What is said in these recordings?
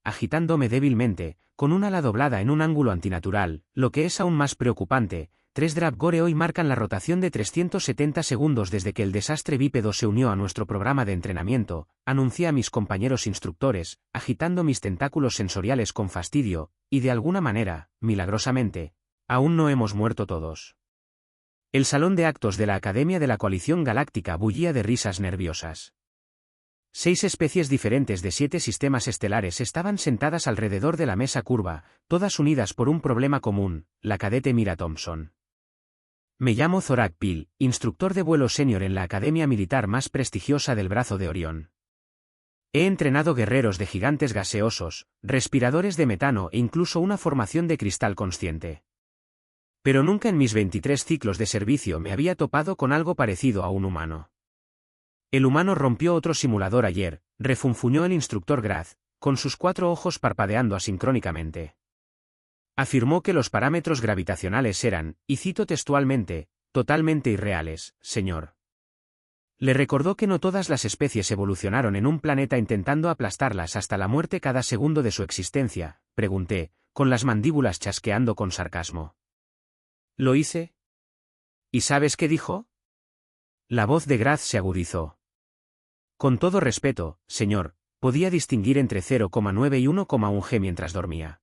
agitándome débilmente, con un ala doblada en un ángulo antinatural, lo que es aún más preocupante. 3 Drapgore hoy marcan la rotación de 370 segundos desde que el desastre bípedo se unió a nuestro programa de entrenamiento, anuncié a mis compañeros instructores, agitando mis tentáculos sensoriales con fastidio, y de alguna manera, milagrosamente, aún no hemos muerto todos. El salón de actos de la Academia de la Coalición Galáctica bullía de risas nerviosas. 6 especies diferentes de 7 sistemas estelares estaban sentadas alrededor de la mesa curva, todas unidas por un problema común, la cadete Mira Thompson. Me llamo Zorak Pil, instructor de vuelo senior en la academia militar más prestigiosa del brazo de Orión. He entrenado guerreros de gigantes gaseosos, respiradores de metano e incluso una formación de cristal consciente. Pero nunca en mis 23 ciclos de servicio me había topado con algo parecido a un humano. El humano rompió otro simulador ayer, refunfuñó el instructor Graz, con sus 4 ojos parpadeando asincrónicamente. Afirmó que los parámetros gravitacionales eran, y cito textualmente, totalmente irreales, señor. Le recordó que no todas las especies evolucionaron en un planeta intentando aplastarlas hasta la muerte cada segundo de su existencia, pregunté, con las mandíbulas chasqueando con sarcasmo. ¿Lo hice? ¿Y sabes qué dijo? La voz de Graz se agudizó. Con todo respeto, señor, podía distinguir entre 0,9 y 1,1 G mientras dormía.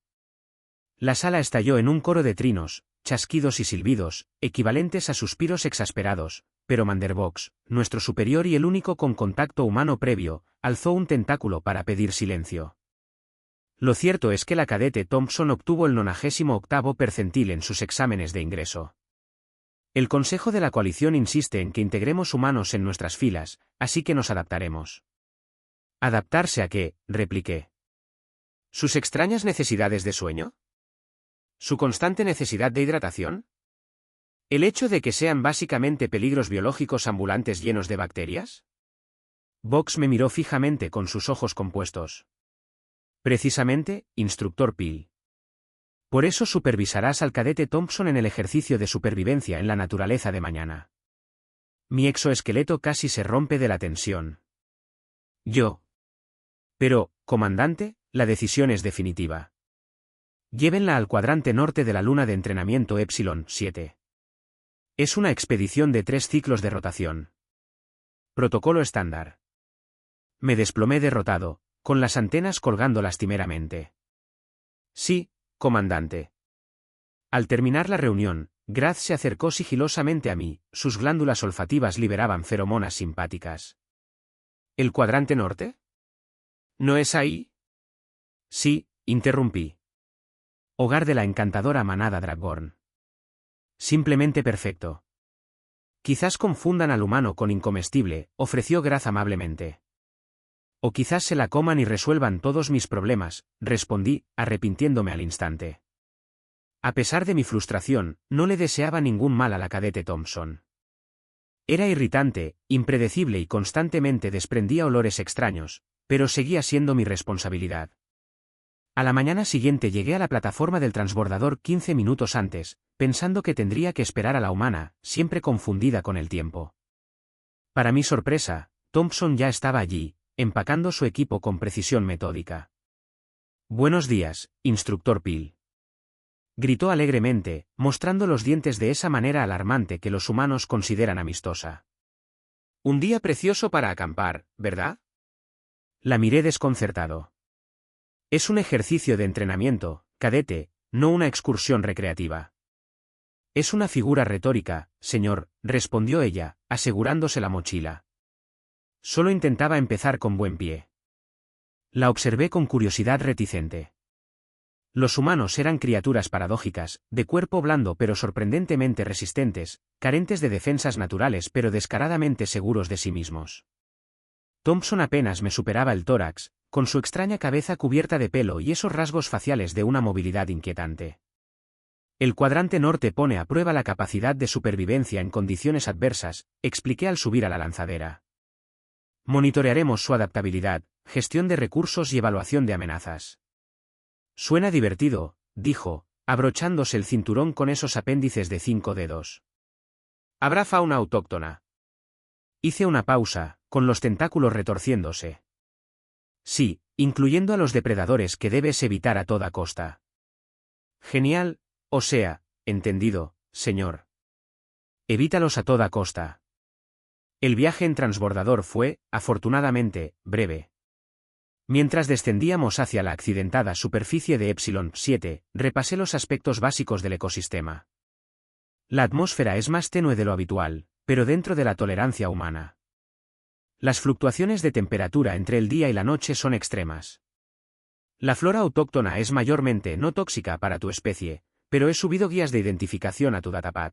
La sala estalló en un coro de trinos, chasquidos y silbidos, equivalentes a suspiros exasperados, pero Manderbox, nuestro superior y el único con contacto humano previo, alzó un tentáculo para pedir silencio. Lo cierto es que la cadete Thompson obtuvo el 98º percentil en sus exámenes de ingreso. El Consejo de la Coalición insiste en que integremos humanos en nuestras filas, así que nos adaptaremos. ¿Adaptarse a qué?, repliqué. ¿Sus extrañas necesidades de sueño? ¿Su constante necesidad de hidratación? ¿El hecho de que sean básicamente peligros biológicos ambulantes llenos de bacterias? Box me miró fijamente con sus ojos compuestos. Precisamente, instructor Pil. Por eso supervisarás al cadete Thompson en el ejercicio de supervivencia en la naturaleza de mañana. Mi exoesqueleto casi se rompe de la tensión. Yo. Pero, comandante, la decisión es definitiva. Llévenla al cuadrante norte de la luna de entrenamiento Epsilon 7. Es una expedición de 3 ciclos de rotación. Protocolo estándar. Me desplomé derrotado, con las antenas colgando lastimeramente. Sí, comandante. Al terminar la reunión, Graz se acercó sigilosamente a mí, sus glándulas olfativas liberaban feromonas simpáticas. ¿El cuadrante norte? ¿No es ahí? Sí, interrumpí. Hogar de la encantadora manada Dragborn. Simplemente perfecto. Quizás confundan al humano con incomestible, ofreció Graz amablemente. O quizás se la coman y resuelvan todos mis problemas, respondí, arrepintiéndome al instante. A pesar de mi frustración, no le deseaba ningún mal a la cadete Thompson. Era irritante, impredecible y constantemente desprendía olores extraños, pero seguía siendo mi responsabilidad. A la mañana siguiente llegué a la plataforma del transbordador 15 minutos antes, pensando que tendría que esperar a la humana, siempre confundida con el tiempo. Para mi sorpresa, Thompson ya estaba allí, empacando su equipo con precisión metódica. Buenos días, instructor Pil. Gritó alegremente, mostrando los dientes de esa manera alarmante que los humanos consideran amistosa. Un día precioso para acampar, ¿verdad? La miré desconcertado. Es un ejercicio de entrenamiento, cadete, no una excursión recreativa. Es una figura retórica, señor, respondió ella, asegurándose la mochila. Solo intentaba empezar con buen pie. La observé con curiosidad reticente. Los humanos eran criaturas paradójicas, de cuerpo blando pero sorprendentemente resistentes, carentes de defensas naturales pero descaradamente seguros de sí mismos. Thompson apenas me superaba el tórax, con su extraña cabeza cubierta de pelo y esos rasgos faciales de una movilidad inquietante. El cuadrante norte pone a prueba la capacidad de supervivencia en condiciones adversas, expliqué al subir a la lanzadera. Monitorearemos su adaptabilidad, gestión de recursos y evaluación de amenazas. Suena divertido, dijo, abrochándose el cinturón con esos apéndices de 5 dedos. ¿Habrá fauna autóctona? Hice una pausa, con los tentáculos retorciéndose. Sí, incluyendo a los depredadores que debes evitar a toda costa. Genial, o sea, entendido, señor. Evítalos a toda costa. El viaje en transbordador fue, afortunadamente, breve. Mientras descendíamos hacia la accidentada superficie de Epsilon 7, repasé los aspectos básicos del ecosistema. La atmósfera es más tenue de lo habitual, pero dentro de la tolerancia humana. Las fluctuaciones de temperatura entre el día y la noche son extremas. La flora autóctona es mayormente no tóxica para tu especie, pero he subido guías de identificación a tu datapad.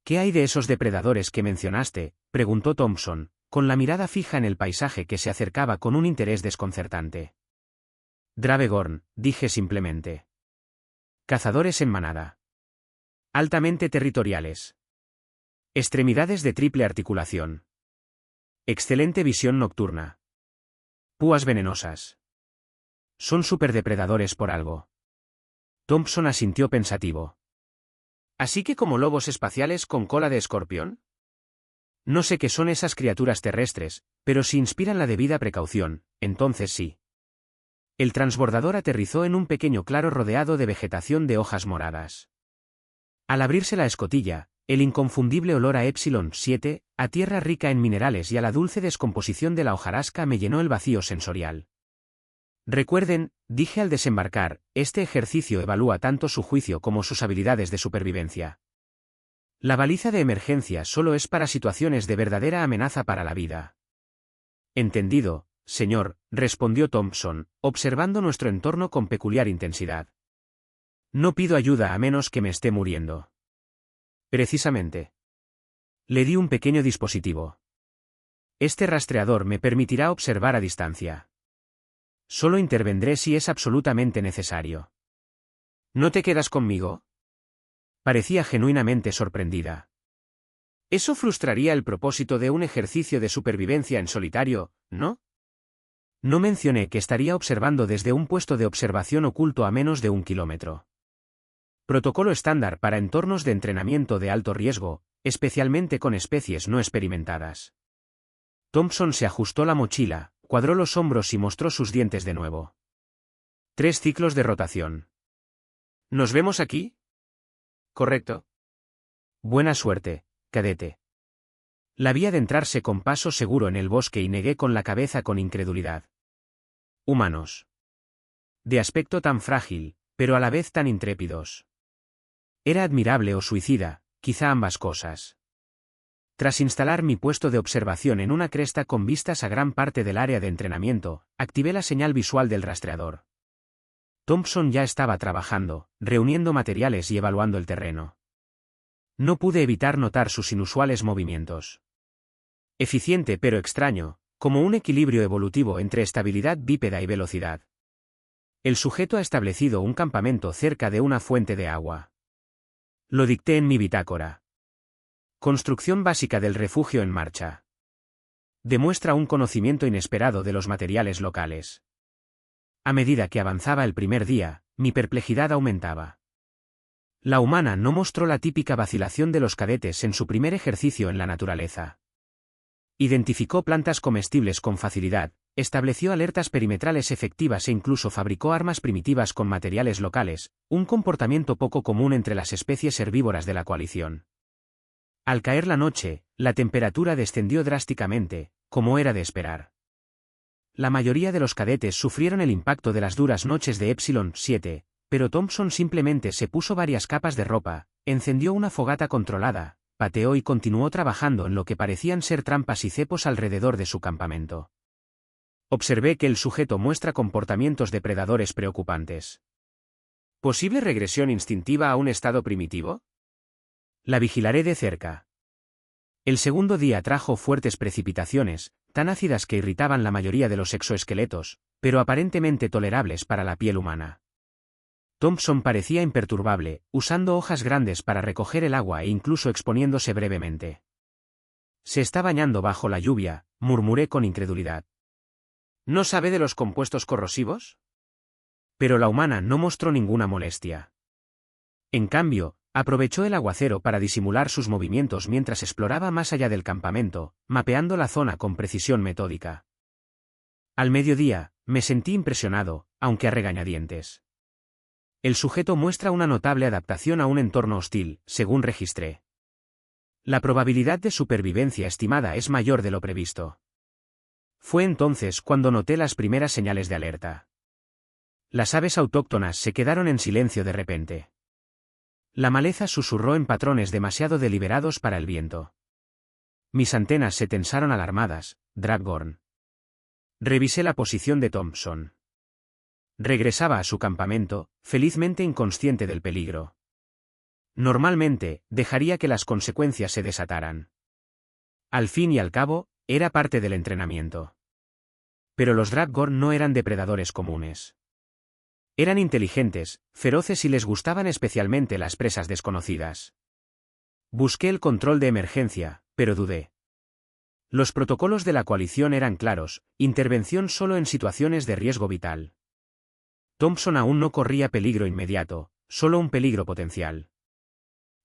¿Qué hay de esos depredadores que mencionaste?, preguntó Thompson, con la mirada fija en el paisaje que se acercaba con un interés desconcertante. Dravegorn, dije simplemente. Cazadores en manada. Altamente territoriales. Extremidades de triple articulación. Excelente visión nocturna. Púas venenosas. Son superdepredadores por algo. Thompson asintió pensativo. ¿Así que como lobos espaciales con cola de escorpión? No sé qué son esas criaturas terrestres, pero si inspiran la debida precaución, entonces sí. El transbordador aterrizó en un pequeño claro rodeado de vegetación de hojas moradas. Al abrirse la escotilla, el inconfundible olor a Epsilon 7, a tierra rica en minerales y a la dulce descomposición de la hojarasca me llenó el vacío sensorial. Recuerden, dije al desembarcar, este ejercicio evalúa tanto su juicio como sus habilidades de supervivencia. La baliza de emergencia solo es para situaciones de verdadera amenaza para la vida. Entendido, señor, respondió Thompson, observando nuestro entorno con peculiar intensidad. No pido ayuda a menos que me esté muriendo. Precisamente. Le di un pequeño dispositivo. Este rastreador me permitirá observar a distancia. Solo intervendré si es absolutamente necesario. ¿No te quedas conmigo? Parecía genuinamente sorprendida. Eso frustraría el propósito de un ejercicio de supervivencia en solitario, ¿no? No mencioné que estaría observando desde un puesto de observación oculto a menos de 1 kilómetro. Protocolo estándar para entornos de entrenamiento de alto riesgo, especialmente con especies no experimentadas. Thompson se ajustó la mochila, cuadró los hombros y mostró sus dientes de nuevo. 3 ciclos de rotación. ¿Nos vemos aquí? Correcto. Buena suerte, cadete. La vi adentrarse con paso seguro en el bosque y negué con la cabeza con incredulidad. Humanos. De aspecto tan frágil, pero a la vez tan intrépidos. ¿Era admirable o suicida? Quizá ambas cosas. Tras instalar mi puesto de observación en una cresta con vistas a gran parte del área de entrenamiento, activé la señal visual del rastreador. Thompson ya estaba trabajando, reuniendo materiales y evaluando el terreno. No pude evitar notar sus inusuales movimientos. Eficiente pero extraño, como un equilibrio evolutivo entre estabilidad bípeda y velocidad. El sujeto ha establecido un campamento cerca de una fuente de agua. Lo dicté en mi bitácora. Construcción básica del refugio en marcha. Demuestra un conocimiento inesperado de los materiales locales. A medida que avanzaba el primer día, mi perplejidad aumentaba. La humana no mostró la típica vacilación de los cadetes en su primer ejercicio en la naturaleza. Identificó plantas comestibles con facilidad, estableció alertas perimetrales efectivas e incluso fabricó armas primitivas con materiales locales, un comportamiento poco común entre las especies herbívoras de la coalición. Al caer la noche, la temperatura descendió drásticamente, como era de esperar. La mayoría de los cadetes sufrieron el impacto de las duras noches de Epsilon 7, pero Thompson simplemente se puso varias capas de ropa, encendió una fogata controlada, pateó y continuó trabajando en lo que parecían ser trampas y cepos alrededor de su campamento. Observé que el sujeto muestra comportamientos depredadores preocupantes. ¿Posible regresión instintiva a un estado primitivo? La vigilaré de cerca. El segundo día trajo fuertes precipitaciones, tan ácidas que irritaban la mayoría de los exoesqueletos, pero aparentemente tolerables para la piel humana. Thompson parecía imperturbable, usando hojas grandes para recoger el agua e incluso exponiéndose brevemente. Se está bañando bajo la lluvia, murmuré con incredulidad. ¿No sabe de los compuestos corrosivos? Pero la humana no mostró ninguna molestia. En cambio, aprovechó el aguacero para disimular sus movimientos mientras exploraba más allá del campamento, mapeando la zona con precisión metódica. Al mediodía, me sentí impresionado, aunque a regañadientes. El sujeto muestra una notable adaptación a un entorno hostil, según registré. La probabilidad de supervivencia estimada es mayor de lo previsto. Fue entonces cuando noté las primeras señales de alerta. Las aves autóctonas se quedaron en silencio de repente. La maleza susurró en patrones demasiado deliberados para el viento. Mis antenas se tensaron alarmadas, Drapgorn. Revisé la posición de Thompson. Regresaba a su campamento, felizmente inconsciente del peligro. Normalmente, dejaría que las consecuencias se desataran. Al fin y al cabo, era parte del entrenamiento. Pero los Drapgorn no eran depredadores comunes. Eran inteligentes, feroces y les gustaban especialmente las presas desconocidas. Busqué el control de emergencia, pero dudé. Los protocolos de la coalición eran claros, intervención solo en situaciones de riesgo vital. Thompson aún no corría peligro inmediato, solo un peligro potencial.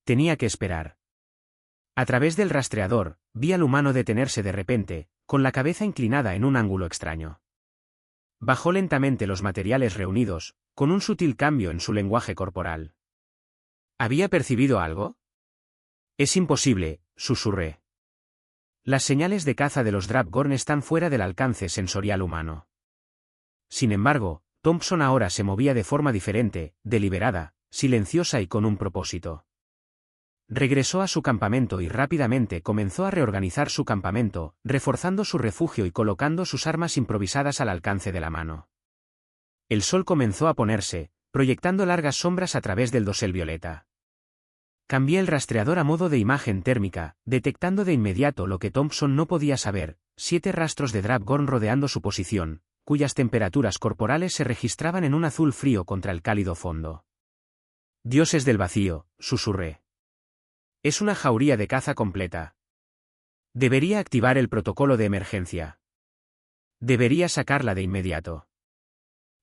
Tenía que esperar. A través del rastreador, vi al humano detenerse de repente, con la cabeza inclinada en un ángulo extraño. Bajó lentamente los materiales reunidos, con un sutil cambio en su lenguaje corporal. ¿Había percibido algo? Es imposible, susurré. Las señales de caza de los Drapgorn están fuera del alcance sensorial humano. Sin embargo, Thompson ahora se movía de forma diferente, deliberada, silenciosa y con un propósito. Regresó a su campamento y rápidamente comenzó a reorganizar su campamento, reforzando su refugio y colocando sus armas improvisadas al alcance de la mano. El sol comenzó a ponerse, proyectando largas sombras a través del dosel violeta. Cambié el rastreador a modo de imagen térmica, detectando de inmediato lo que Thompson no podía saber: 7 rastros de Drapgorn rodeando su posición, cuyas temperaturas corporales se registraban en un azul frío contra el cálido fondo. Dioses del vacío, susurré. Es una jauría de caza completa. Debería activar el protocolo de emergencia. Debería sacarla de inmediato.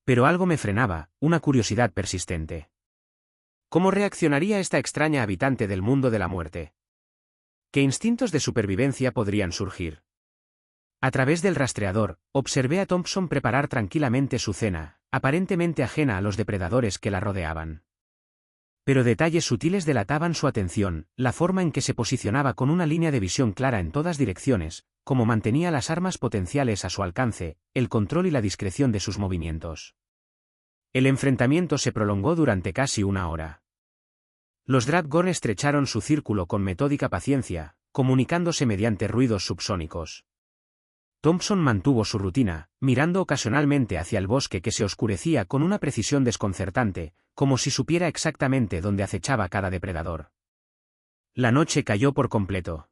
Pero algo me frenaba, una curiosidad persistente. ¿Cómo reaccionaría esta extraña habitante del mundo de la muerte? ¿Qué instintos de supervivencia podrían surgir? A través del rastreador, observé a Thompson preparar tranquilamente su cena, aparentemente ajena a los depredadores que la rodeaban. Pero detalles sutiles delataban su atención: la forma en que se posicionaba con una línea de visión clara en todas direcciones, cómo mantenía las armas potenciales a su alcance, el control y la discreción de sus movimientos. El enfrentamiento se prolongó durante casi una hora. Los Drapgorn estrecharon su círculo con metódica paciencia, comunicándose mediante ruidos subsónicos. Thompson mantuvo su rutina, mirando ocasionalmente hacia el bosque que se oscurecía con una precisión desconcertante, como si supiera exactamente dónde acechaba cada depredador. La noche cayó por completo.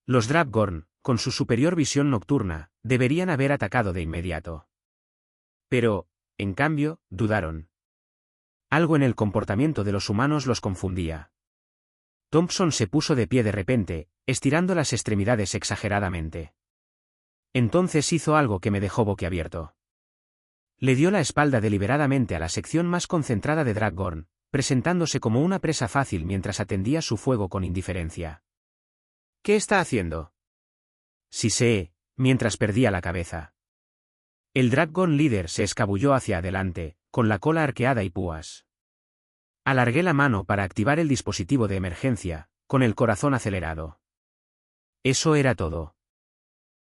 Los Drapgorn, con su superior visión nocturna, deberían haber atacado de inmediato. Pero, en cambio, dudaron. Algo en el comportamiento de los humanos los confundía. Thompson se puso de pie de repente, estirando las extremidades exageradamente. Entonces hizo algo que me dejó boquiabierto. Le dio la espalda deliberadamente a la sección más concentrada de Drapgorn, presentándose como una presa fácil mientras atendía su fuego con indiferencia. ¿Qué está haciendo? Siseé, mientras perdía la cabeza. El Drapgorn líder se escabulló hacia adelante, con la cola arqueada y púas. Alargué la mano para activar el dispositivo de emergencia, con el corazón acelerado. Eso era todo.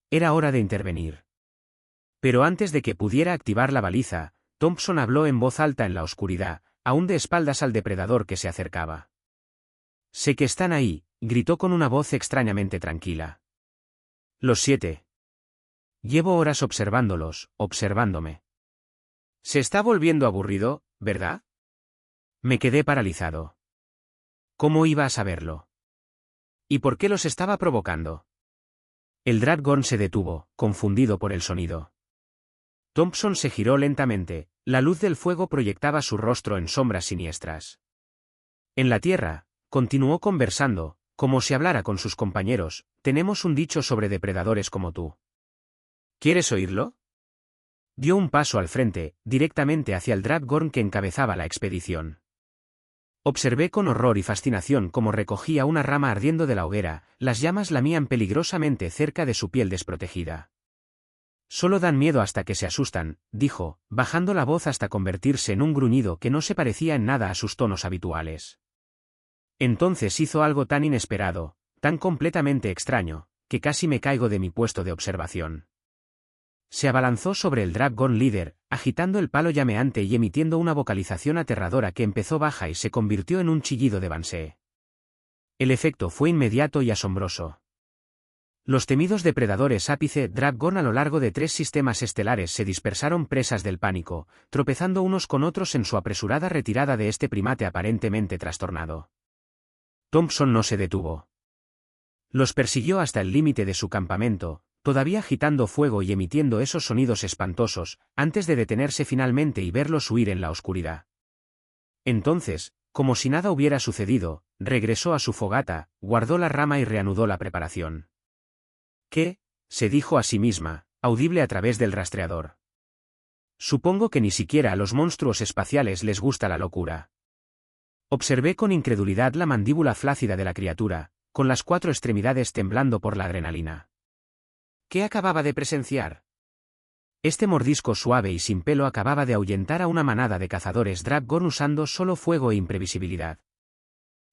Era hora de intervenir. Pero antes de que pudiera activar la baliza, Thompson habló en voz alta en la oscuridad, aún de espaldas al depredador que se acercaba. «Sé que están ahí», gritó con una voz extrañamente tranquila. «Los 7. Llevo horas observándolos, observándome. Se está volviendo aburrido, ¿verdad?» Me quedé paralizado. ¿Cómo iba a saberlo? ¿Y por qué los estaba provocando? El Drapgorn se detuvo, confundido por el sonido. Thompson se giró lentamente, la luz del fuego proyectaba su rostro en sombras siniestras. En la tierra, continuó conversando, como si hablara con sus compañeros, tenemos un dicho sobre depredadores como tú. ¿Quieres oírlo? Dio un paso al frente, directamente hacia el Drapgorn que encabezaba la expedición. Observé con horror y fascinación cómo recogía una rama ardiendo de la hoguera, las llamas lamían peligrosamente cerca de su piel desprotegida. Solo dan miedo hasta que se asustan, dijo, bajando la voz hasta convertirse en un gruñido que no se parecía en nada a sus tonos habituales. Entonces hizo algo tan inesperado, tan completamente extraño, que casi me caigo de mi puesto de observación. Se abalanzó sobre el Dragon Líder, agitando el palo llameante y emitiendo una vocalización aterradora que empezó baja y se convirtió en un chillido de Bansee. El efecto fue inmediato y asombroso. Los temidos depredadores ápice Dragon a lo largo de 3 sistemas estelares se dispersaron presas del pánico, tropezando unos con otros en su apresurada retirada de este primate aparentemente trastornado. Thompson no se detuvo. Los persiguió hasta el límite de su campamento, todavía agitando fuego y emitiendo esos sonidos espantosos, antes de detenerse finalmente y verlos huir en la oscuridad. Entonces, como si nada hubiera sucedido, regresó a su fogata, guardó la rama y reanudó la preparación. ¿Qué? Se dijo a sí misma, audible a través del rastreador. Supongo que ni siquiera a los monstruos espaciales les gusta la locura. Observé con incredulidad la mandíbula flácida de la criatura, con las 4 extremidades temblando por la adrenalina. ¿Qué acababa de presenciar? Este mordisco suave y sin pelo acababa de ahuyentar a una manada de cazadores Dragon usando solo fuego e imprevisibilidad.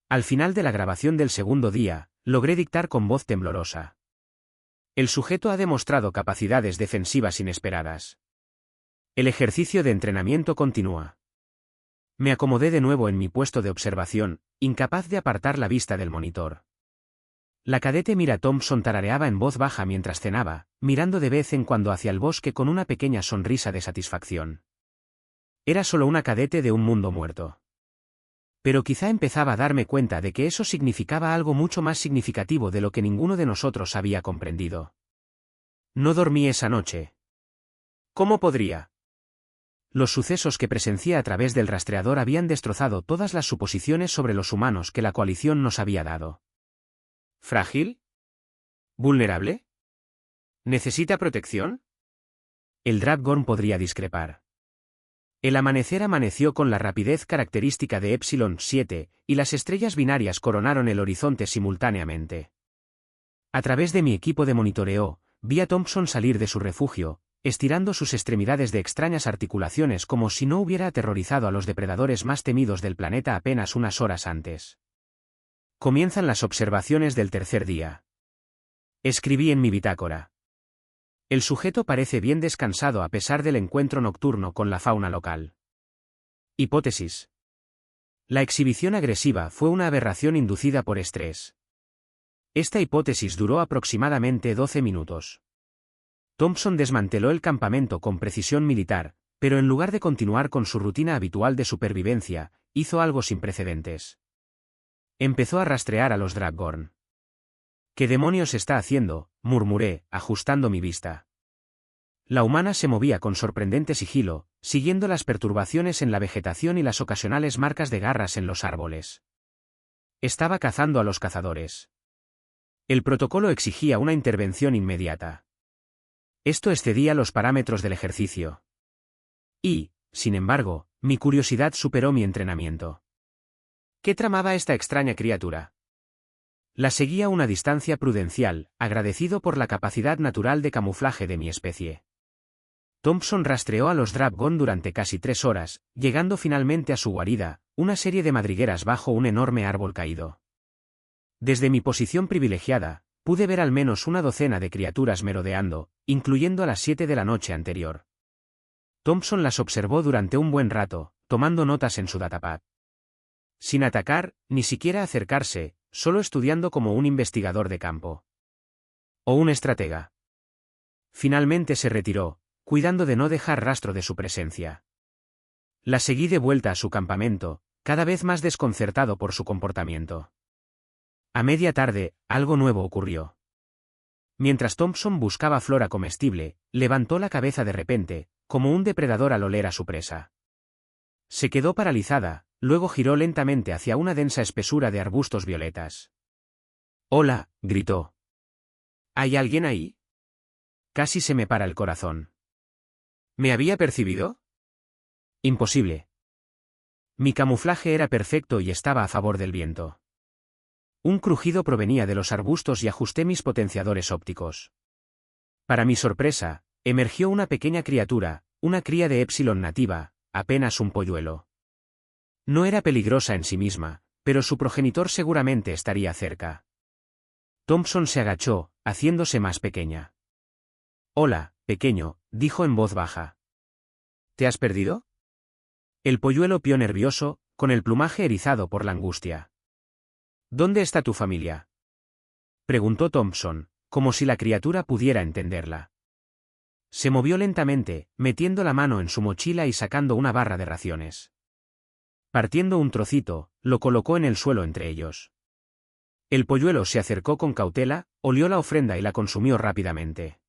Al final de la grabación del segundo día, logré dictar con voz temblorosa. El sujeto ha demostrado capacidades defensivas inesperadas. El ejercicio de entrenamiento continúa. Me acomodé de nuevo en mi puesto de observación, incapaz de apartar la vista del monitor. La cadete Mira Thompson tarareaba en voz baja mientras cenaba, mirando de vez en cuando hacia el bosque con una pequeña sonrisa de satisfacción. Era solo una cadete de un mundo muerto. Pero quizá empezaba a darme cuenta de que eso significaba algo mucho más significativo de lo que ninguno de nosotros había comprendido. No dormí esa noche. ¿Cómo podría? Los sucesos que presencié a través del rastreador habían destrozado todas las suposiciones sobre los humanos que la coalición nos había dado. ¿Frágil? ¿Vulnerable? ¿Necesita protección? El Dragon podría discrepar. El amanecer amaneció con la rapidez característica de Epsilon 7, y las estrellas binarias coronaron el horizonte simultáneamente. A través de mi equipo de monitoreo, vi a Thompson salir de su refugio, estirando sus extremidades de extrañas articulaciones como si no hubiera aterrorizado a los depredadores más temidos del planeta apenas unas horas antes. Comienzan las observaciones del tercer día. Escribí en mi bitácora. El sujeto parece bien descansado a pesar del encuentro nocturno con la fauna local. Hipótesis. La exhibición agresiva fue una aberración inducida por estrés. Esta hipótesis duró aproximadamente 12 minutos. Thompson desmanteló el campamento con precisión militar, pero en lugar de continuar con su rutina habitual de supervivencia, hizo algo sin precedentes. Empezó a rastrear a los Dragon. ¿Qué demonios está haciendo?, murmuré, ajustando mi vista. La humana se movía con sorprendente sigilo, siguiendo las perturbaciones en la vegetación y las ocasionales marcas de garras en los árboles. Estaba cazando a los cazadores. El protocolo exigía una intervención inmediata. Esto excedía los parámetros del ejercicio. Y, sin embargo, mi curiosidad superó mi entrenamiento. ¿Qué tramaba esta extraña criatura? La seguía a una distancia prudencial, agradecido por la capacidad natural de camuflaje de mi especie. Thompson rastreó a los Dragon durante casi 3 horas, llegando finalmente a su guarida, una serie de madrigueras bajo un enorme árbol caído. Desde mi posición privilegiada, pude ver al menos una docena de criaturas merodeando, incluyendo a las 7 de la noche anterior. Thompson las observó durante un buen rato, tomando notas en su datapad. Sin atacar, ni siquiera acercarse, solo estudiando como un investigador de campo. O un estratega. Finalmente se retiró, cuidando de no dejar rastro de su presencia. La seguí de vuelta a su campamento, cada vez más desconcertado por su comportamiento. A media tarde, algo nuevo ocurrió. Mientras Thompson buscaba flora comestible, levantó la cabeza de repente, como un depredador al oler a su presa. Se quedó paralizada, luego giró lentamente hacia una densa espesura de arbustos violetas. «¡Hola!», gritó. «¿Hay alguien ahí?». Casi se me para el corazón. ¿Me había percibido? Imposible. Mi camuflaje era perfecto y estaba a favor del viento. Un crujido provenía de los arbustos y ajusté mis potenciadores ópticos. Para mi sorpresa, Emergió una pequeña criatura, una cría de Epsilon nativa, apenas un polluelo. No era peligrosa en sí misma, pero su progenitor seguramente estaría cerca. Thompson se agachó, haciéndose más pequeña. «Hola, pequeño», dijo en voz baja. «¿Te has perdido?» El polluelo pió nervioso, con el plumaje erizado por la angustia. «¿Dónde está tu familia?», preguntó Thompson, como si la criatura pudiera entenderla. Se movió lentamente, metiendo la mano en su mochila y sacando una barra de raciones. Partiendo un trocito, lo colocó en el suelo entre ellos. El polluelo se acercó con cautela, olió la ofrenda y la consumió rápidamente.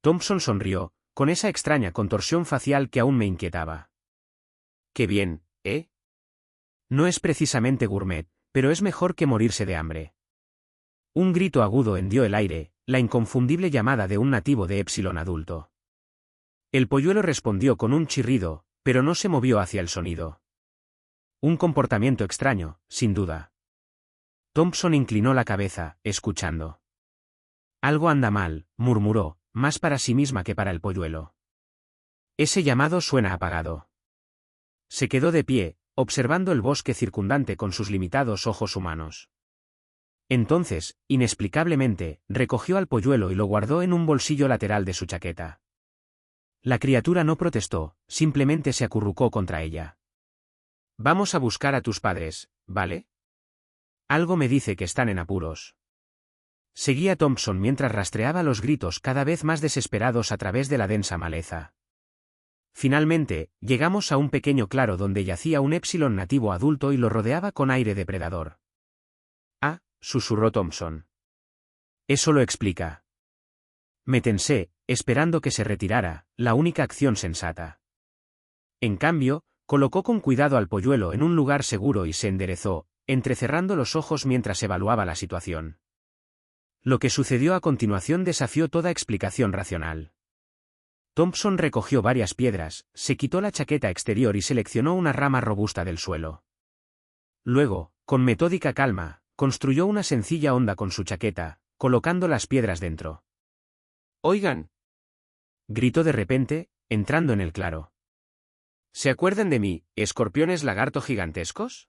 Thompson sonrió, con esa extraña contorsión facial que aún me inquietaba. «Qué bien, ¿eh? No es precisamente gourmet, pero es mejor que morirse de hambre». Un grito agudo hendió el aire, la inconfundible llamada de un nativo de Epsilon adulto. El polluelo respondió con un chirrido, pero no se movió hacia el sonido. Un comportamiento extraño, sin duda. Thompson inclinó la cabeza, escuchando. «Algo anda mal», murmuró, más para sí misma que para el polluelo. «Ese llamado suena apagado». Se quedó de pie, observando el bosque circundante con sus limitados ojos humanos. Entonces, inexplicablemente, recogió al polluelo y lo guardó en un bolsillo lateral de su chaqueta. La criatura no protestó, simplemente se acurrucó contra ella. «Vamos a buscar a tus padres, ¿vale? Algo me dice que están en apuros». Seguía Thompson mientras rastreaba los gritos cada vez más desesperados a través de la densa maleza. Finalmente, llegamos a un pequeño claro donde yacía un Epsilon nativo adulto y lo rodeaba con aire depredador. «Ah», susurró Thompson. «Eso lo explica». Me tensé, esperando que se retirara, la única acción sensata. En cambio, colocó con cuidado al polluelo en un lugar seguro y se enderezó, entrecerrando los ojos mientras evaluaba la situación. Lo que sucedió a continuación desafió toda explicación racional. Thompson recogió varias piedras, se quitó la chaqueta exterior y seleccionó una rama robusta del suelo. Luego, con metódica calma, construyó una sencilla honda con su chaqueta, colocando las piedras dentro. «Oigan», gritó de repente, entrando en el claro. «¿Se acuerdan de mí, escorpiones lagarto gigantescos?»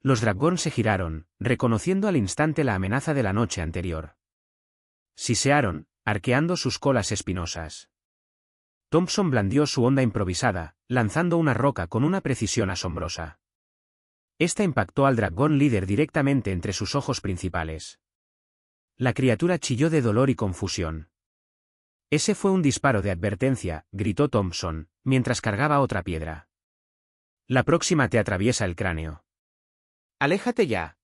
Los dragón se giraron, reconociendo al instante la amenaza de la noche anterior. Sisearon, arqueando sus colas espinosas. Thompson blandió su honda improvisada, lanzando una roca con una precisión asombrosa. Esta impactó al dragón líder directamente entre sus ojos principales. La criatura chilló de dolor y confusión. «Ese fue un disparo de advertencia», gritó Thompson, mientras cargaba otra piedra. «La próxima te atraviesa el cráneo». «¡Aléjate ya!».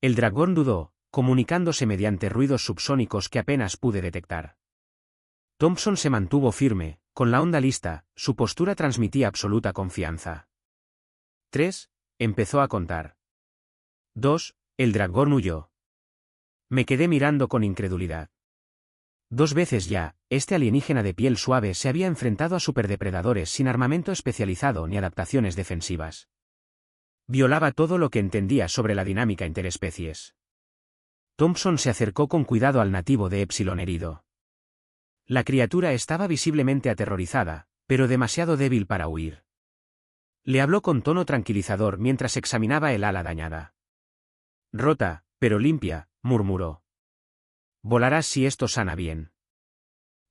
El dragón dudó, comunicándose mediante ruidos subsónicos que apenas pude detectar. Thompson se mantuvo firme, con la honda lista, su postura transmitía absoluta confianza. 3, empezó a contar. 2, el dragón huyó. Me quedé mirando con incredulidad. 2 veces ya, este alienígena de piel suave se había enfrentado a superdepredadores sin armamento especializado ni adaptaciones defensivas. Violaba todo lo que entendía sobre la dinámica interespecies. Thompson se acercó con cuidado al nativo de Epsilon herido. La criatura estaba visiblemente aterrorizada, pero demasiado débil para huir. Le habló con tono tranquilizador mientras examinaba el ala dañada. «Rota, pero limpia», murmuró. «Volarás si esto sana bien».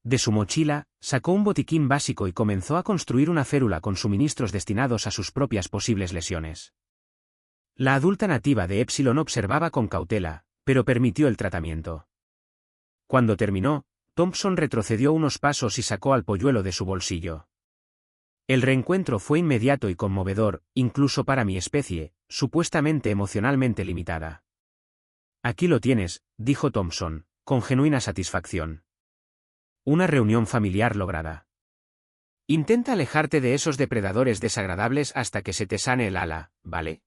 De su mochila, sacó un botiquín básico y comenzó a construir una férula con suministros destinados a sus propias posibles lesiones. La adulta nativa de Epsilon observaba con cautela, pero permitió el tratamiento. Cuando terminó, Thompson retrocedió unos pasos y sacó al polluelo de su bolsillo. El reencuentro fue inmediato y conmovedor, incluso para mi especie, supuestamente emocionalmente limitada. «Aquí lo tienes», dijo Thompson, con genuina satisfacción. «Una reunión familiar lograda. Intenta alejarte de esos depredadores desagradables hasta que se te sane el ala, ¿vale?».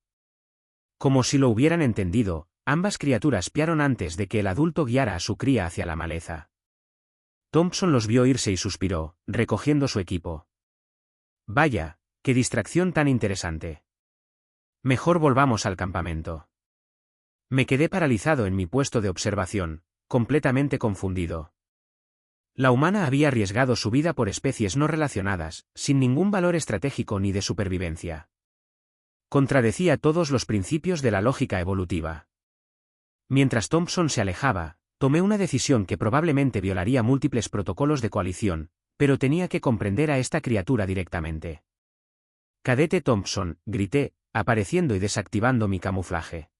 Como si lo hubieran entendido, ambas criaturas piaron antes de que el adulto guiara a su cría hacia la maleza. Thompson los vio irse y suspiró, recogiendo su equipo. «Vaya, qué distracción tan interesante. Mejor volvamos al campamento». Me quedé paralizado en mi puesto de observación, completamente confundido. La humana había arriesgado su vida por especies no relacionadas, sin ningún valor estratégico ni de supervivencia. Contradecía todos los principios de la lógica evolutiva. Mientras Thompson se alejaba, tomé una decisión que probablemente violaría múltiples protocolos de coalición, pero tenía que comprender a esta criatura directamente. «Cadete Thompson», grité, apareciendo y desactivando mi camuflaje.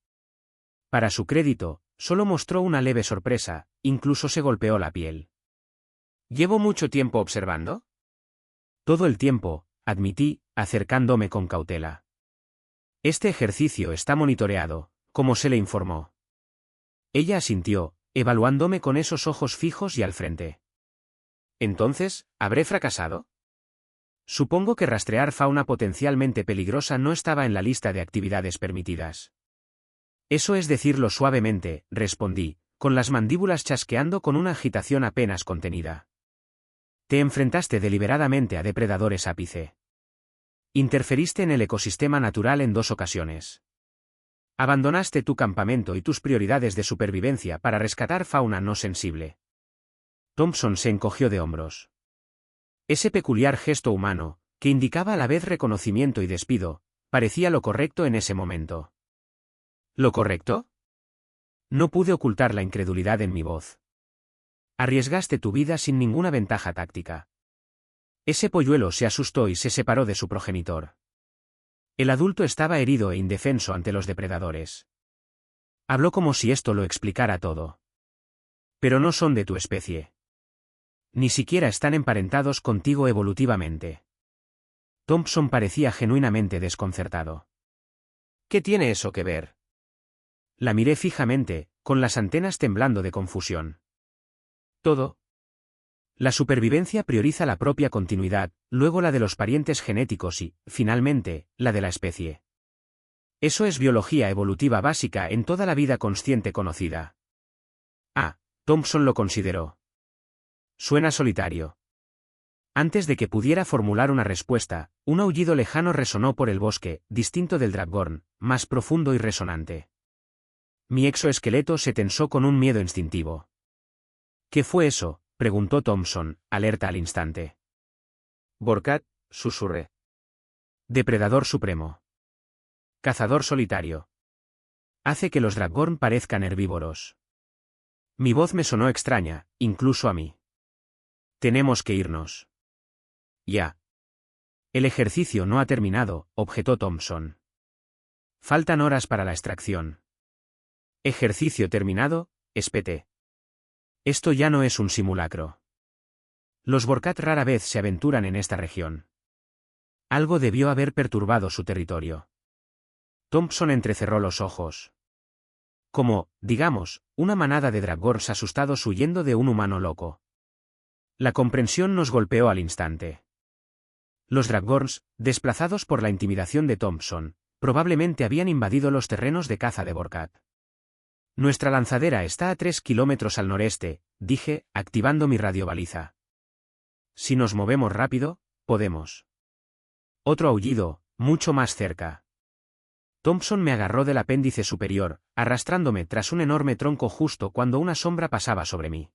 Para su crédito, solo mostró una leve sorpresa, incluso se golpeó la piel. «¿Llevo mucho tiempo observando?» «Todo el tiempo», admití, acercándome con cautela. «Este ejercicio está monitoreado», como se le informó. Ella asintió, evaluándome con esos ojos fijos y al frente. «¿Entonces, habré fracasado?» Supongo que rastrear fauna potencialmente peligrosa no estaba en la lista de actividades permitidas. Eso es decirlo suavemente, respondí, con las mandíbulas chasqueando con una agitación apenas contenida. Te enfrentaste deliberadamente a depredadores ápice. Interferiste en el ecosistema natural en 2 ocasiones. Abandonaste tu campamento y tus prioridades de supervivencia para rescatar fauna no sensible. Thompson se encogió de hombros. Ese peculiar gesto humano, que indicaba a la vez reconocimiento y despido, parecía lo correcto en ese momento. ¿Lo correcto? No pude ocultar la incredulidad en mi voz. Arriesgaste tu vida sin ninguna ventaja táctica. Ese polluelo se asustó y se separó de su progenitor. El adulto estaba herido e indefenso ante los depredadores. Habló como si esto lo explicara todo. Pero no son de tu especie. Ni siquiera están emparentados contigo evolutivamente. Thompson parecía genuinamente desconcertado. ¿Qué tiene eso que ver? La miré fijamente, con las antenas temblando de confusión. Todo. La supervivencia prioriza la propia continuidad, luego la de los parientes genéticos y, finalmente, la de la especie. Eso es biología evolutiva básica en toda la vida consciente conocida. Ah, Thompson lo consideró. Suena solitario. Antes de que pudiera formular una respuesta, un aullido lejano resonó por el bosque, distinto del Draghorn, más profundo y resonante. Mi exoesqueleto se tensó con un miedo instintivo. ¿Qué fue eso?, preguntó Thompson, alerta al instante. Vorkat, susurré. Depredador supremo. Cazador solitario. Hace que los Draghorn parezcan herbívoros. Mi voz me sonó extraña, incluso a mí. Tenemos que irnos. Ya. El ejercicio no ha terminado, objetó Thompson. Faltan horas para la extracción. Ejercicio terminado, espeté. Esto ya no es un simulacro. Los Vorkat rara vez se aventuran en esta región. Algo debió haber perturbado su territorio. Thompson entrecerró los ojos. Como, digamos, una manada de Draghorns asustados huyendo de un humano loco. La comprensión nos golpeó al instante. Los Draghorns, desplazados por la intimidación de Thompson, probablemente habían invadido los terrenos de caza de Vorkat. Nuestra lanzadera está a 3 kilómetros al noreste, dije, activando mi radiobaliza. Si nos movemos rápido, podemos. Otro aullido, mucho más cerca. Thompson me agarró del apéndice superior, arrastrándome tras un enorme tronco justo cuando una sombra pasaba sobre mí.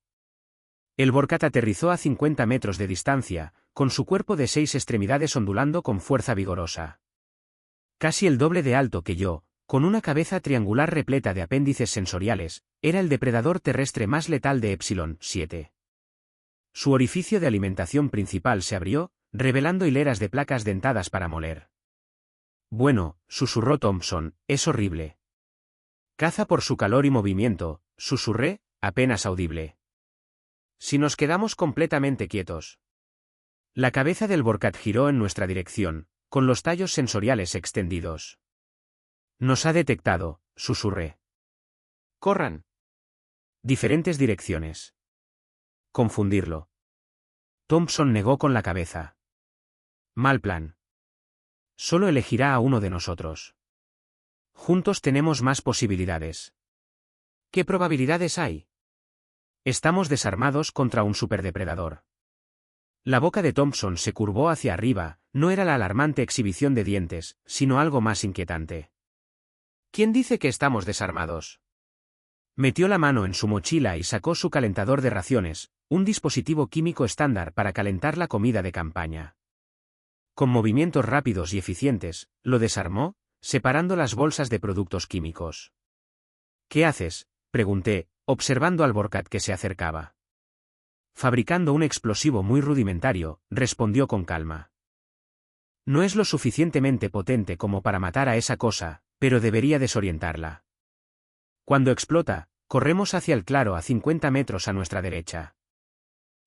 El Vorkat aterrizó a 50 metros de distancia, con su cuerpo de 6 extremidades ondulando con fuerza vigorosa. Casi el doble de alto que yo, con una cabeza triangular repleta de apéndices sensoriales, era el depredador terrestre más letal de Epsilon 7. Su orificio de alimentación principal se abrió, revelando hileras de placas dentadas para moler. Bueno, susurró Thompson, es horrible. Caza por su calor y movimiento, susurré, apenas audible. Si nos quedamos completamente quietos. La cabeza del Vorkat giró en nuestra dirección, con los tallos sensoriales extendidos. Nos ha detectado, susurré. ¡Corran! Diferentes direcciones. Confundirlo. Thompson negó con la cabeza. Mal plan. Solo elegirá a uno de nosotros. Juntos tenemos más posibilidades. ¿Qué probabilidades hay? Estamos desarmados contra un superdepredador. La boca de Thompson se curvó hacia arriba, no era la alarmante exhibición de dientes, sino algo más inquietante. ¿Quién dice que estamos desarmados? Metió la mano en su mochila y sacó su calentador de raciones, un dispositivo químico estándar para calentar la comida de campaña. Con movimientos rápidos y eficientes, lo desarmó, separando las bolsas de productos químicos. ¿Qué haces?, pregunté, observando al Vorkat que se acercaba. Fabricando un explosivo muy rudimentario, respondió con calma. No es lo suficientemente potente como para matar a esa cosa, pero debería desorientarla. Cuando explota, corremos hacia el claro a 50 metros a nuestra derecha.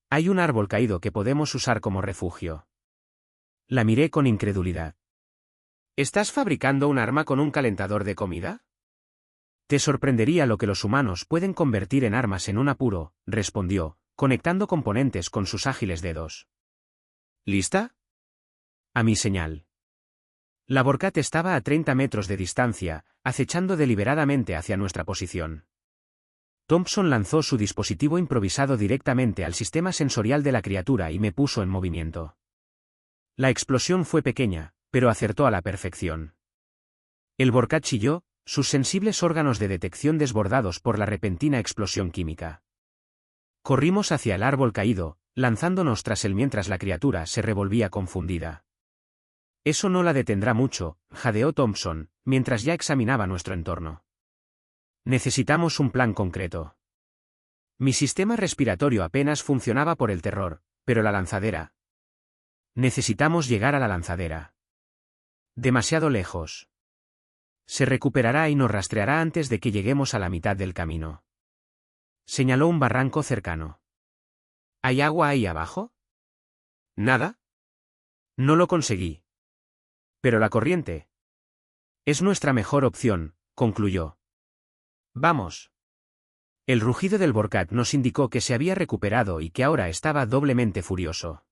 Hay un árbol caído que podemos usar como refugio. La miré con incredulidad. ¿Estás fabricando un arma con un calentador de comida? Te sorprendería lo que los humanos pueden convertir en armas en un apuro, respondió, conectando componentes con sus ágiles dedos. ¿Lista? A mi señal. La Vorkat estaba a 30 metros de distancia, acechando deliberadamente hacia nuestra posición. Thompson lanzó su dispositivo improvisado directamente al sistema sensorial de la criatura y me puso en movimiento. La explosión fue pequeña, pero acertó a la perfección. El Vorkat chilló, sus sensibles órganos de detección desbordados por la repentina explosión química. Corrimos hacia el árbol caído, lanzándonos tras él mientras la criatura se revolvía confundida. Eso no la detendrá mucho, jadeó Thompson, mientras ya examinaba nuestro entorno. Necesitamos un plan concreto. Mi sistema respiratorio apenas funcionaba por el terror, pero la lanzadera. Necesitamos llegar a la lanzadera. Demasiado lejos. Se recuperará y nos rastreará antes de que lleguemos a la mitad del camino. Señaló un barranco cercano. ¿Hay agua ahí abajo? ¿Nada? No lo conseguí. Pero la corriente. Es nuestra mejor opción, concluyó. Vamos. El rugido del Vorkat nos indicó que se había recuperado y que ahora estaba doblemente furioso.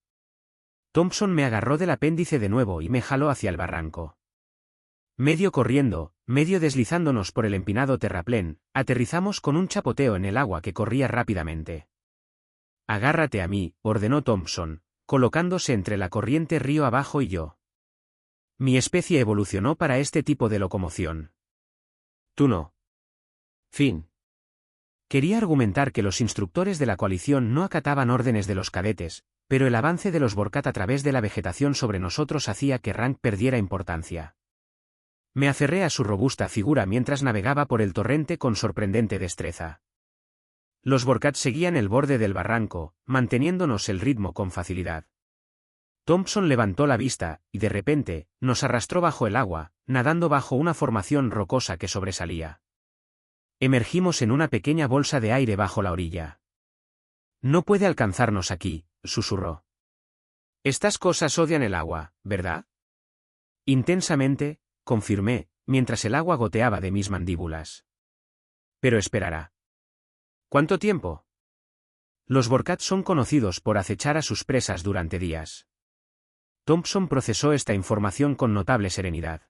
Thompson me agarró del apéndice de nuevo y me jaló hacia el barranco. Medio corriendo, medio deslizándonos por el empinado terraplén, aterrizamos con un chapoteo en el agua que corría rápidamente. Agárrate a mí, ordenó Thompson, colocándose entre la corriente río abajo y yo. Mi especie evolucionó para este tipo de locomoción. Tú no. Fin. Quería argumentar que los instructores de la coalición no acataban órdenes de los cadetes, pero el avance de los Vorkat a través de la vegetación sobre nosotros hacía que Rank perdiera importancia. Me aferré a su robusta figura mientras navegaba por el torrente con sorprendente destreza. Los Vorkat seguían el borde del barranco, manteniéndonos el ritmo con facilidad. Thompson levantó la vista, y de repente, nos arrastró bajo el agua, nadando bajo una formación rocosa que sobresalía. Emergimos en una pequeña bolsa de aire bajo la orilla. No puede alcanzarnos aquí, susurró. Estas cosas odian el agua, ¿verdad? Intensamente, confirmé, mientras el agua goteaba de mis mandíbulas. Pero esperará. ¿Cuánto tiempo? Los Vorkat son conocidos por acechar a sus presas durante días. Thompson procesó esta información con notable serenidad.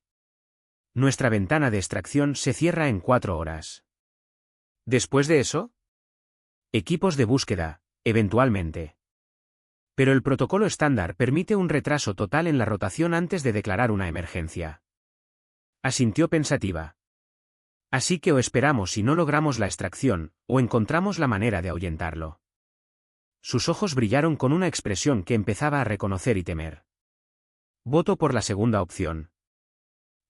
Nuestra ventana de extracción se cierra en 4 horas. ¿Después de eso? Equipos de búsqueda, eventualmente. Pero el protocolo estándar permite un retraso total en la rotación antes de declarar una emergencia. Asintió pensativa. Así que o esperamos y no logramos la extracción, o encontramos la manera de ahuyentarlo. Sus ojos brillaron con una expresión que empezaba a reconocer y temer. Voto por la segunda opción.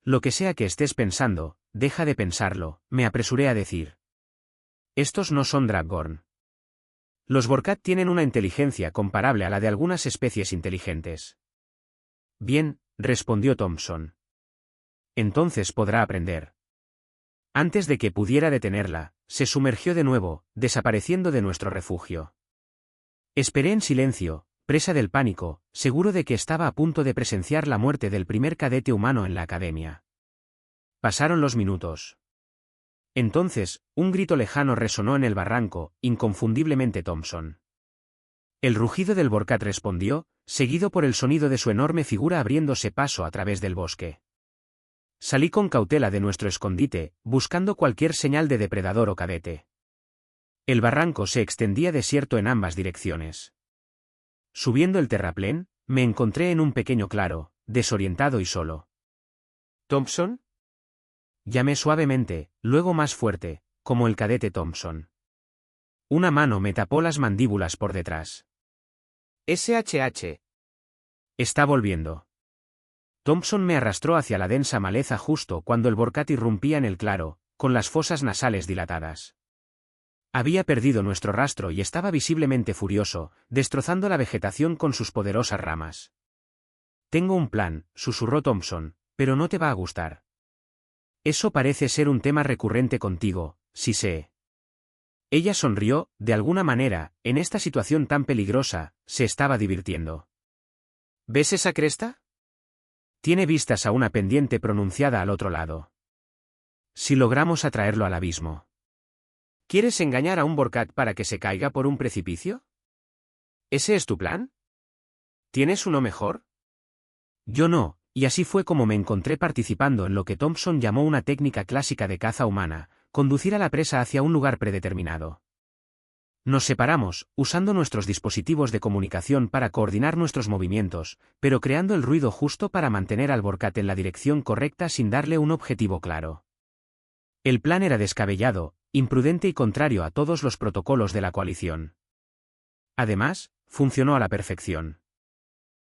Lo que sea que estés pensando, deja de pensarlo, me apresuré a decir. Estos no son Draggorn. Los Vorkat tienen una inteligencia comparable a la de algunas especies inteligentes. Bien, respondió Thompson. Entonces podrá aprender. Antes de que pudiera detenerla, se sumergió de nuevo, desapareciendo de nuestro refugio. Esperé en silencio, presa del pánico, seguro de que estaba a punto de presenciar la muerte del primer cadete humano en la academia. Pasaron los minutos. Entonces, un grito lejano resonó en el barranco, inconfundiblemente Thompson. El rugido del Vorkat respondió, seguido por el sonido de su enorme figura abriéndose paso a través del bosque. Salí con cautela de nuestro escondite, buscando cualquier señal de depredador o cadete. El barranco se extendía desierto en ambas direcciones. Subiendo el terraplén, me encontré en un pequeño claro, desorientado y solo. ¿Thompson? Llamé suavemente, luego más fuerte, como el cadete Thompson. Una mano me tapó las mandíbulas por detrás. SHH. Está volviendo. Thompson me arrastró hacia la densa maleza justo cuando el Vorkat irrumpía en el claro, con las fosas nasales dilatadas. Había perdido nuestro rastro y estaba visiblemente furioso, destrozando la vegetación con sus poderosas ramas. Tengo un plan, susurró Thompson, pero no te va a gustar. Eso parece ser un tema recurrente contigo, sí sé. Ella sonrió, de alguna manera, en esta situación tan peligrosa, se estaba divirtiendo. ¿Ves esa cresta? Tiene vistas a una pendiente pronunciada al otro lado. Si logramos atraerlo al abismo. ¿Quieres engañar a un Vorkat para que se caiga por un precipicio? ¿Ese es tu plan? ¿Tienes uno mejor? Yo no, y así fue como me encontré participando en lo que Thompson llamó una técnica clásica de caza humana, conducir a la presa hacia un lugar predeterminado. Nos separamos, usando nuestros dispositivos de comunicación para coordinar nuestros movimientos, pero creando el ruido justo para mantener al Vorkat en la dirección correcta sin darle un objetivo claro. El plan era descabellado, imprudente y contrario a todos los protocolos de la coalición. Además, funcionó a la perfección.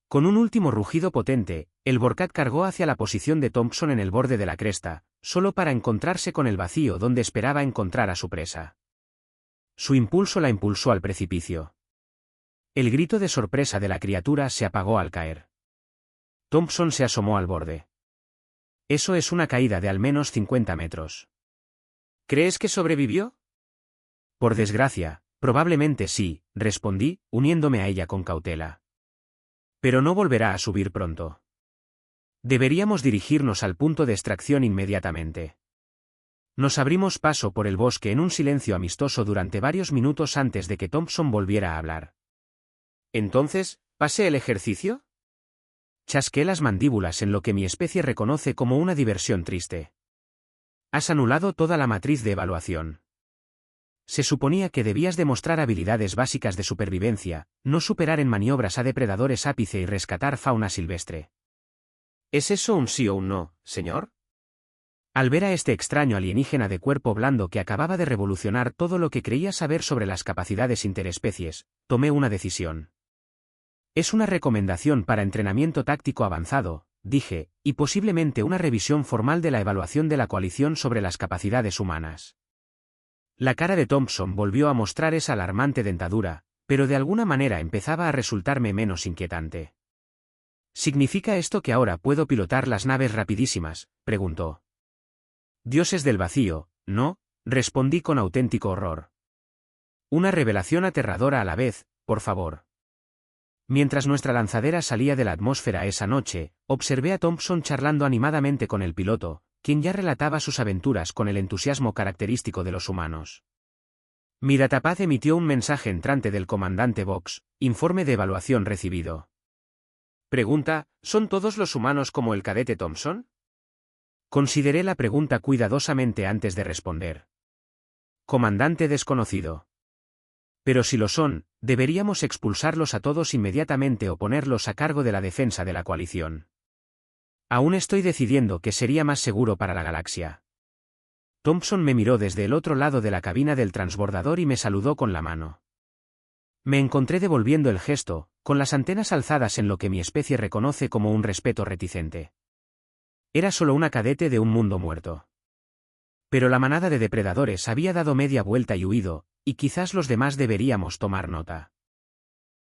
Con un último rugido potente, el Vorkat cargó hacia la posición de Thompson en el borde de la cresta, solo para encontrarse con el vacío donde esperaba encontrar a su presa. Su impulso la impulsó al precipicio. El grito de sorpresa de la criatura se apagó al caer. Thompson se asomó al borde. Eso es una caída de al menos 50 metros. ¿Crees que sobrevivió? Por desgracia, probablemente sí, respondí, uniéndome a ella con cautela. Pero no volverá a subir pronto. Deberíamos dirigirnos al punto de extracción inmediatamente. Nos abrimos paso por el bosque en un silencio amistoso durante varios minutos antes de que Thompson volviera a hablar. Entonces, ¿pase el ejercicio? Chasqué las mandíbulas en lo que mi especie reconoce como una diversión triste. Has anulado toda la matriz de evaluación. Se suponía que debías demostrar habilidades básicas de supervivencia, no superar en maniobras a depredadores ápice y rescatar fauna silvestre. ¿Es eso un sí o un no, señor? Al ver a este extraño alienígena de cuerpo blando que acababa de revolucionar todo lo que creía saber sobre las capacidades interespecies, tomé una decisión. Es una recomendación para entrenamiento táctico avanzado, dije, y posiblemente una revisión formal de la evaluación de la coalición sobre las capacidades humanas. La cara de Thompson volvió a mostrar esa alarmante dentadura, pero de alguna manera empezaba a resultarme menos inquietante. ¿Significa esto que ahora puedo pilotar las naves rapidísimas?, preguntó. Dioses del vacío, ¿no?, respondí con auténtico horror. Una revelación aterradora a la vez, por favor. Mientras nuestra lanzadera salía de la atmósfera esa noche, observé a Thompson charlando animadamente con el piloto, quien ya relataba sus aventuras con el entusiasmo característico de los humanos. Mi datapad emitió un mensaje entrante del comandante Vox, informe de evaluación recibido. Pregunta, ¿son todos los humanos como el cadete Thompson? Consideré la pregunta cuidadosamente antes de responder. Comandante desconocido. Pero si lo son, deberíamos expulsarlos a todos inmediatamente o ponerlos a cargo de la defensa de la coalición. Aún estoy decidiendo qué sería más seguro para la galaxia. Thompson me miró desde el otro lado de la cabina del transbordador y me saludó con la mano. Me encontré devolviendo el gesto, con las antenas alzadas en lo que mi especie reconoce como un respeto reticente. Era solo una cadete de un mundo muerto. Pero la manada de depredadores había dado media vuelta y huido, y quizás los demás deberíamos tomar nota.